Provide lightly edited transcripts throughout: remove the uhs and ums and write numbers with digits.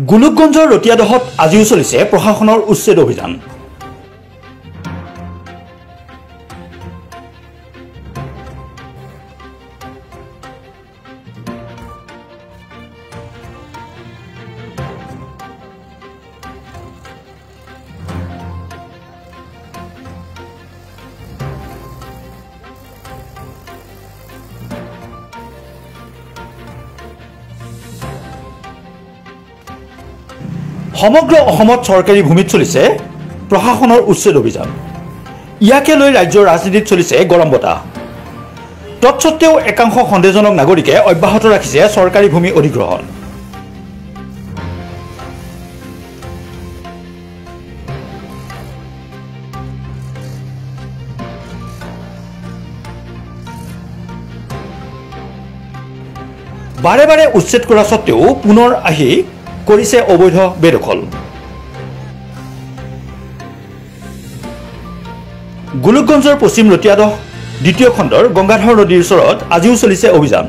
গোলোকগঞ্জৰ ৰতিয়াদহত আজিও চলিছে প্ৰশাসনৰ উচ্ছেদ অভিযান। সমগ্ৰ অসমত চৰকাৰী ভূমিত চলিছে প্ৰশাসনৰ উচ্ছেদ অভিযান। ইয়াকে লৈ ৰাজ্যৰ ৰাজনীতিত চলিছে গৰম বতাহ। তৎসত্ত্বেও একাংশ সন্দেহজনক নাগৰিকে অব্যাহত ৰাখিছে চৰকাৰী ভূমি অধিগ্ৰহণ। বাৰে বাৰে উচ্ছেদ কৰা স্বত্তেও পুনৰ আহি কৰিছে অবৈধ বেদখল। গোলোকগঞ্জৰ পশ্চিম ৰতিয়াদহ দ্বিতীয় খণ্ডৰ গংগাধৰ নদীৰ ওচৰত আজিও চলিছে অভিযান।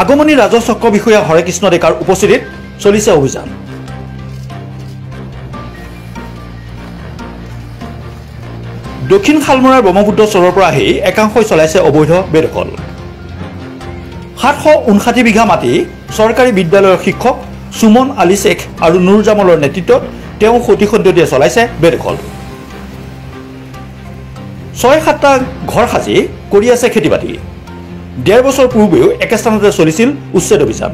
আগমনী ৰাজহ চক্ৰ বিষয়া হৰেকৃষ্ণ ডেকাৰ উপস্থিতিত চলিছে অভিযান। দক্ষিণ শালমৰাৰ ব্ৰহ্মপুত্ৰ চৰৰ পৰা আহি একাংশই চলাইছে অবৈধ বেদখল। 759 বিঘা মাটি চৰকাৰী বিদ্যালয়ৰ শিক্ষক সুমন আলী শেখ আৰু নুৰ জামলৰ নেতৃত্বত তেওঁ সতীখণ্ড দিয়ে চলাইছে বেদখল। 6-7টা ঘৰ সাজি কৰি আছে খেতি বাতি। 1.5 বছৰ পূৰ্বেও একে স্থানতে চলিছিল উচ্ছেদ অভিযান।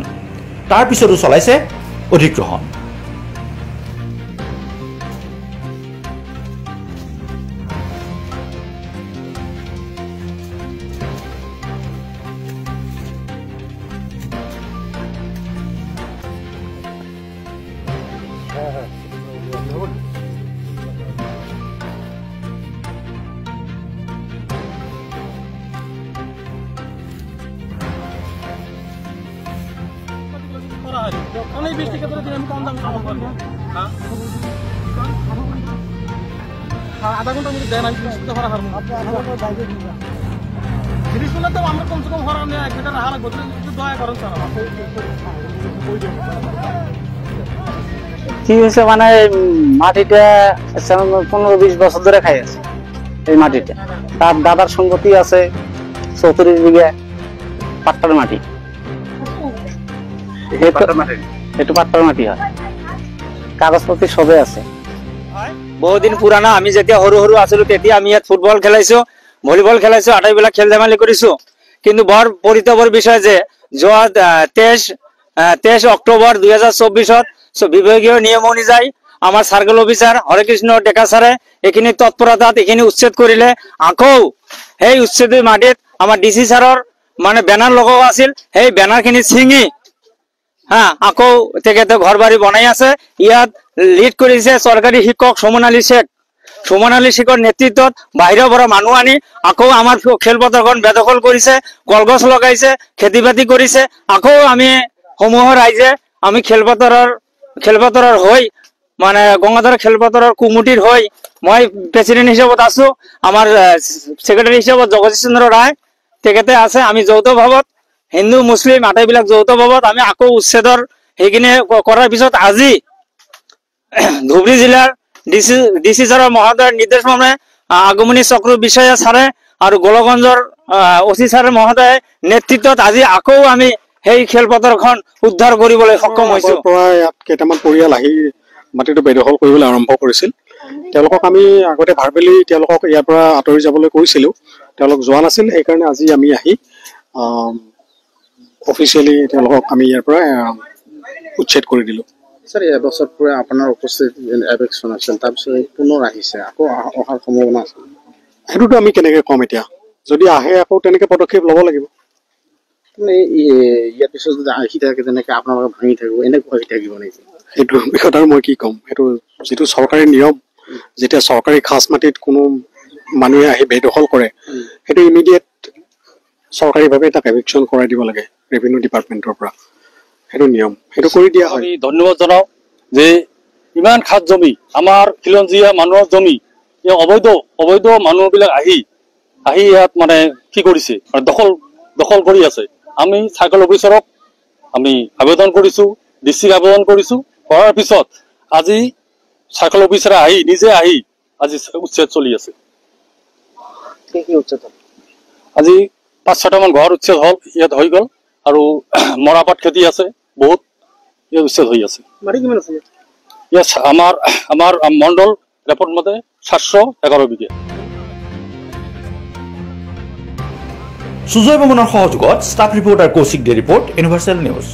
তাৰ পিছতো চলাইছে অধিগ্ৰহণ। आधा घंटा मुझे देना है तो हरा हर जिनिस बोला तो আমরা কম সে কম হরা নিয়ে এক মিটার হারা গতি দয়া করুন স্যার কি হয়েছে মানে মাটিটা 15-20 বছর ধরে খাই আছে এই মাটিটা। তার দাদার সম্পত্তি আছে 34 বিঘা পাট্টার মাটি। একটু পাট্টার মাটি হয়, কাগজপত্র সবে আছে। বহুদিন পুরানা আমি যেতিয়া সৰু সৰু আছিলো তেতিয়া আমি ইয়াত ফুটবল খেলাইছো, ভলিবল খেলাইছো, আটাইবিলাক খেল ধেমালি কৰিছো। কিন্তু বৰ পৰিতাপৰ বিষয় যে যোৱা 23 অক্টোবৰ 2024 বিভাগীয় নিয়ম অনুযায়ী আমাৰ সাৰ্কেল অফিচাৰ হৰেকৃষ্ণ ডেকা ছাৰে এইখিনি তৎপৰতাত এইখিনি উচ্ছেদ কৰিলে। আকৌ সেই উচ্ছেদ মাটিত আমাৰ ডিসি ছাৰৰ মানে বেনাৰ লগোৱা আছিল, সেই বেনাৰখিনি ছিঙি আকৌ তেখেতে ঘৰ বাৰী বনাই আছে। ইয়াত লিড কৰিছে চৰকাৰী শিক্ষক সুমন আলী শেখ। সুমন আলী শেখৰ নেতৃত্বত বাহিৰৰ পৰা মানুহ আনি আকৌ আমাৰ খেলপথাৰখন বেদখল কৰিছে, কলগছ লগাইছে, খেতি বাতি কৰিছে। আকৌ আমি সমূহৰ ৰাইজে আমি খেলপথাৰৰ হৈ মানে গংগাধৰ খেলপথাৰৰ কমিটিৰ হৈ মই প্ৰেচিডেণ্ট হিচাপত আছো, আমাৰ ছেক্ৰেটাৰী হিচাপত জগদীশ চন্দ্ৰ ৰায় তেখেতে আছে। আমি যৌথ ভাৱত হিন্দু মুছলিম আটাইবিলাক যৌথ ভাৱত আমি আকৌ উচ্ছেদৰ সেইখিনি কৰাৰ পিছত আজি ধুবুৰী জিলাৰ ডিসি ছাৰৰ মহোদয়ৰ নিৰ্দেশ মৰ্মে আগমনী চক্ৰ বিষয়া ছাৰে আৰু গোলগঞ্জৰ অচি ছাৰ মহোদয়ৰ নেতৃত্বত আজি আকৌ আমি সেই খেলপথাৰখন উদ্ধাৰ কৰিবলৈ সক্ষম হৈছো। ইয়াত কেইটামান পৰিয়াল আহি মাটিটো বেদখল কৰিবলৈ আৰম্ভ কৰিছিল। তেওঁলোকক আমি আগতে ভাৰবেলি তেওঁলোকক ইয়াৰ পৰা আঁতৰি যাবলৈ কৈছিলো, তেওঁলোক যোৱা নাছিল। সেইকাৰণে আজি আমি আহি অফিচিয়েলি তেওঁলোকক আমি ইয়াৰ পৰা উচ্ছেদ কৰি দিলো। স্যাৰ এবছৰ পৰে আপনাৰ উপস্থিত এভেকশন আছিল, তাৰপিছত পুনৰ আহিছে, আকৌ অহাৰ সম্ভাৱনা আছে? সেইটোতো আমি কেনেকে কম এতিয়া, যদি আহে আকৌ তেনেকে পদক্ষেপ ল'ব লাগিব। মানে ইয়াৰ পিছত যদি আহি থাকে তেনেকে আপোনালোকে ভাঙি থাকিব, এনেকুৱা হৈ থাকিব নেকি? সেইটো বিষয়ত আৰু মই কি ক'ম। সেইটো যিটো চৰকাৰী নিয়ম, যেতিয়া চৰকাৰী খাজ মাটিত কোনো মানুহে আহি বেদখল কৰে সেইটো ইমিডিয়েট চৰকাৰীভাৱে তাক এভিকশ্যন কৰাই দিব লাগে ৰেভিনিউ ডিপাৰ্টমেণ্টৰ পৰা। সেইটো নিয়ম, সেইটো কৰি দিয়া হয়। ধন্যবাদ জনাও যে ইমান খাজ জমি আমাৰ খিলঞ্জীয়া মানুহৰ জমি অবৈধ মানুহবিলাক আহি ইয়াত মানে কি কৰিছে, দখল কৰি আছে। আমি চাৰ্কেল অফিচাৰক আমি আবেদন কৰিছো ডিচিক আবেদন কৰিছো কৰাৰ পিছত আজি চাৰ্কল অফিচাৰে আহি নিজে আহি আজি উচ্ছেদ চলি আছে কি উচ্চতা আজি 5-6টা মান ঘৰ উচ্ছেদ হল ইয়াত হৈ গল আৰু মৰাপাট খেতি আছে বহুত ইয়াত উচ্ছেদ হৈ আছে মাটি কিমান আছে ইয়াত আমাৰ মণ্ডল ৰেপৰ্ট মতে 711 বিঘা সুজয় বৰ্মনৰ সহযোগত ষ্টাফ ৰিপৰ্টাৰ কৌশিক দে ৰিপৰ্ট ইউনিভাৰ্চেল নিউজ